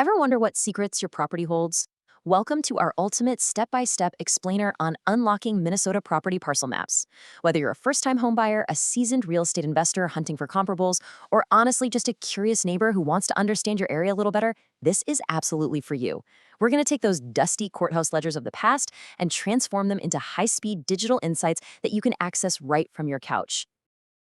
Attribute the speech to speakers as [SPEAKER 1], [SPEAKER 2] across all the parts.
[SPEAKER 1] Ever wonder what secrets your property holds? Welcome to our ultimate step-by-step explainer on unlocking Minnesota property parcel maps. Whether you're a first-time homebuyer, a seasoned real estate investor hunting for comparables, or honestly just a curious neighbor who wants to understand your area a little better, this is absolutely for you. We're going to take those dusty courthouse ledgers of the past and transform them into high-speed digital insights that you can access right from your couch.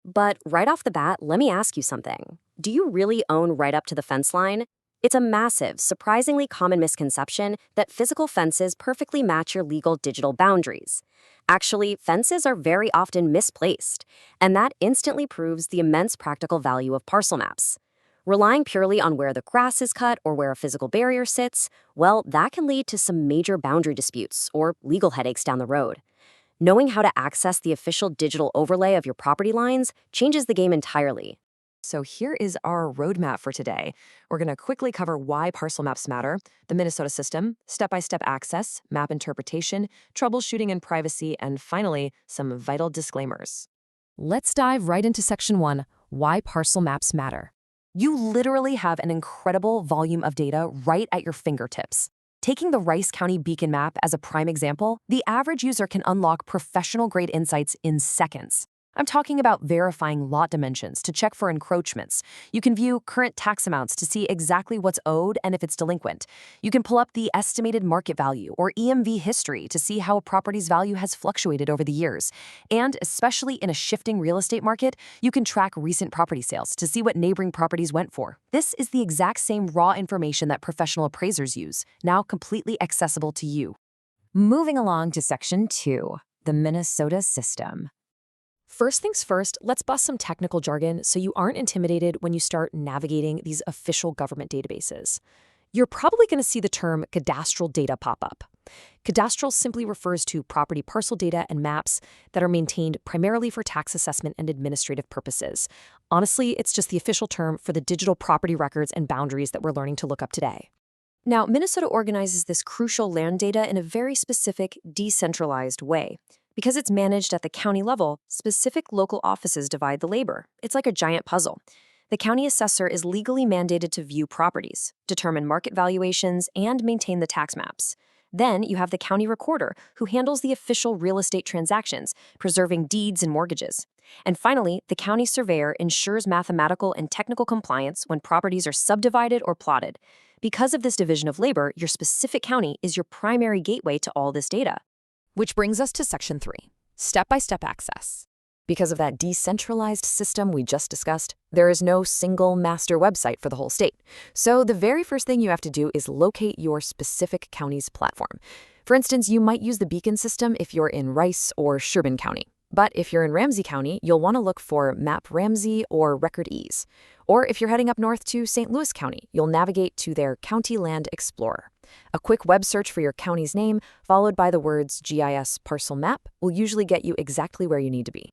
[SPEAKER 2] But right off the bat, let me ask you something. Do you really own right up to the fence line? It's a massive, surprisingly common misconception that physical fences perfectly match your legal digital boundaries. Actually, fences are very often misplaced, and that instantly proves the immense practical value of parcel maps. Relying purely on where the grass is cut or where a physical barrier sits, well, that can lead to some major boundary disputes or legal headaches down the road. Knowing how to access the official digital overlay of your property lines changes the game entirely.
[SPEAKER 3] So here is our roadmap for today. We're going to quickly cover why parcel maps matter, the Minnesota system, step-by-step access, map interpretation, troubleshooting and privacy, and finally, some vital disclaimers. Let's dive right into Section 1, why parcel maps matter. You literally have an incredible volume of data right at your fingertips. Taking the Rice County Beacon map as a prime example, the average user can unlock professional-grade insights in seconds. I'm talking about verifying lot dimensions to check for encroachments. You can view current tax amounts to see exactly what's owed and if it's delinquent. You can pull up the estimated market value or EMV history to see how a property's value has fluctuated over the years. And especially in a shifting real estate market, you can track recent property sales to see what neighboring properties went for. This is the exact same raw information that professional appraisers use, now completely accessible to you.
[SPEAKER 1] Moving along to Section 2, the Minnesota system.
[SPEAKER 3] First things first, let's bust some technical jargon so you aren't intimidated when you start navigating these official government databases. You're probably going to see the term cadastral data pop up. Cadastral simply refers to property parcel data and maps that are maintained primarily for tax assessment and administrative purposes. Honestly, it's just the official term for the digital property records and boundaries that we're learning to look up today. Now, Minnesota organizes this crucial land data in a very specific, decentralized way. Because it's managed at the county level, specific local offices divide the labor. It's like a giant puzzle. The county assessor is legally mandated to view properties, determine market valuations, and maintain the tax maps. Then you have the county recorder, who handles the official real estate transactions, preserving deeds and mortgages. And finally, the county surveyor ensures mathematical and technical compliance when properties are subdivided or plotted. Because of this division of labor, your specific county is your primary gateway to all this data.
[SPEAKER 4] Which brings us to Section 3, step-by-step access.
[SPEAKER 3] Because of that decentralized system we just discussed, there is no single master website for the whole state. So the very first thing you have to do is locate your specific county's platform. For instance, you might use the Beacon system if you're in Rice or Sherburne County. But if you're in Ramsey County, you'll want to look for Map Ramsey or Record Ease. Or if you're heading up north to St. Louis County, you'll navigate to their County Land Explorer. A quick web search for your county's name, followed by the words GIS parcel map, will usually get you exactly where you need to be.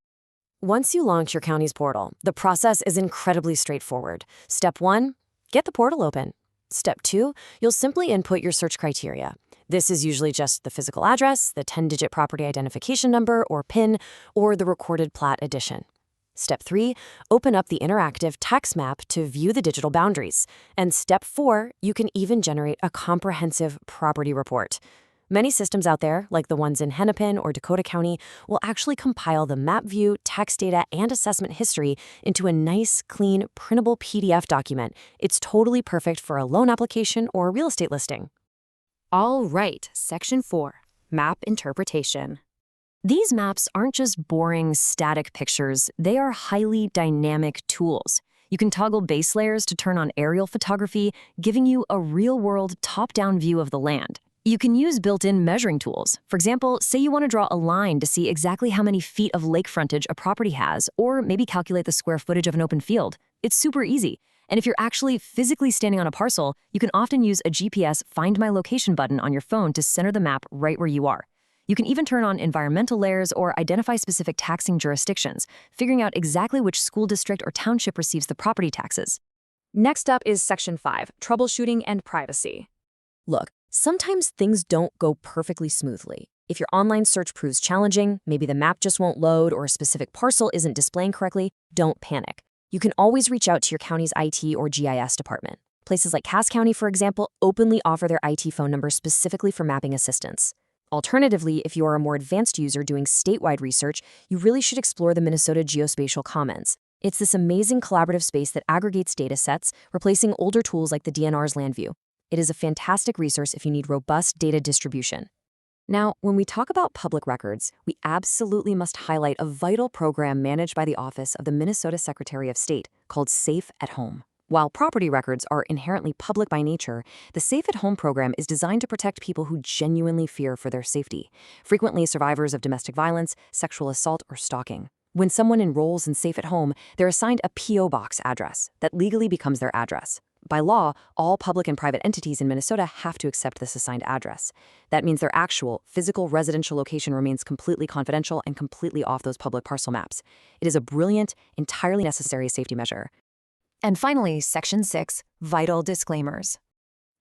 [SPEAKER 3] Once you launch your county's portal, the process is incredibly straightforward. Step 1, get the portal open. Step 2, you'll simply input your search criteria. This is usually just the physical address, the 10-digit property identification number or PIN, or the recorded plat edition. Step 3, open up the interactive text map to view the digital boundaries. And Step 4, you can even generate a comprehensive property report. Many systems out there, like the ones in Hennepin or Dakota County, will actually compile the map view, text data, and assessment history into a nice, clean, printable PDF document. It's totally perfect for a loan application or real estate listing.
[SPEAKER 4] All right, Section 4, map interpretation.
[SPEAKER 1] These maps aren't just boring, static pictures. They are highly dynamic tools. You can toggle base layers to turn on aerial photography, giving you a real-world, top-down view of the land. You can use built-in measuring tools. For example, say you want to draw a line to see exactly how many feet of lake frontage a property has, or maybe calculate the square footage of an open field. It's super easy. And if you're actually physically standing on a parcel, you can often use a GPS Find My Location button on your phone to center the map right where you are. You can even turn on environmental layers or identify specific taxing jurisdictions, figuring out exactly which school district or township receives the property taxes.
[SPEAKER 4] Next up is Section 5, troubleshooting and privacy.
[SPEAKER 1] Look, sometimes things don't go perfectly smoothly. If your online search proves challenging, maybe the map just won't load or a specific parcel isn't displaying correctly, don't panic. You can always reach out to your county's IT or GIS department.
[SPEAKER 2] Places like Cass County, for example, openly offer their IT phone number specifically for mapping assistance. Alternatively, if you are a more advanced user doing statewide research, you really should explore the Minnesota Geospatial Commons. It's this amazing collaborative space that aggregates data sets, replacing older tools like the DNR's LandView. It is a fantastic resource if you need robust data distribution. Now, when we talk about public records, we absolutely must highlight a vital program managed by the Office of the Minnesota Secretary of State called Safe at Home. While property records are inherently public by nature, the Safe at Home program is designed to protect people who genuinely fear for their safety, frequently survivors of domestic violence, sexual assault, or stalking. When someone enrolls in Safe at Home, they're assigned a P.O. box address that legally becomes their address. By law, all public and private entities in Minnesota have to accept this assigned address. That means their actual, physical residential location remains completely confidential and completely off those public parcel maps. It is a brilliant, entirely necessary safety measure.
[SPEAKER 1] And finally, Section 6, Vital Disclaimers.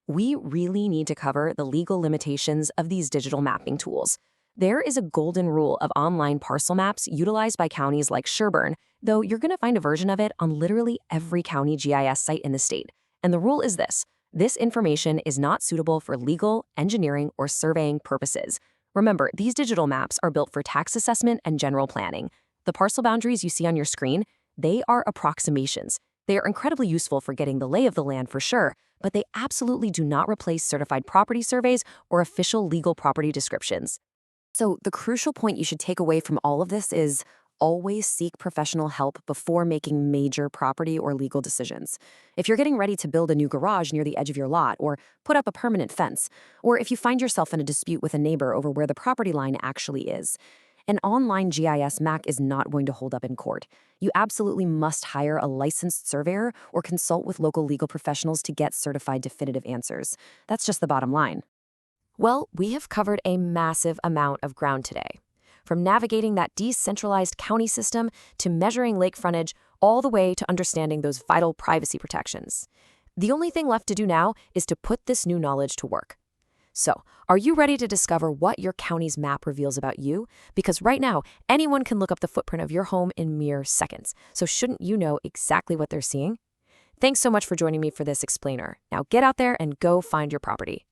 [SPEAKER 2] We really need to cover the legal limitations of these digital mapping tools. There is a golden rule of online parcel maps utilized by counties like Sherburne, though you're going to find a version of it on literally every county GIS site in the state. And the rule is this information is not suitable for legal, engineering, or surveying purposes. Remember, these digital maps are built for tax assessment and general planning. The parcel boundaries you see on your screen, they are approximations. They are incredibly useful for getting the lay of the land for sure, but they absolutely do not replace certified property surveys or official legal property descriptions. So the crucial point you should take away from all of this is always seek professional help before making major property or legal decisions. If you're getting ready to build a new garage near the edge of your lot, or put up a permanent fence, or if you find yourself in a dispute with a neighbor over where the property line actually is, an online GIS map is not going to hold up in court. You absolutely must hire a licensed surveyor or consult with local legal professionals to get certified definitive answers. That's just the bottom line.
[SPEAKER 3] Well, we have covered a massive amount of ground today. From navigating that decentralized county system to measuring lake frontage, all the way to understanding those vital privacy protections. The only thing left to do now is to put this new knowledge to work. So, are you ready to discover what your county's map reveals about you? Because right now, anyone can look up the footprint of your home in mere seconds. So shouldn't you know exactly what they're seeing? Thanks so much for joining me for this explainer. Now get out there and go find your property.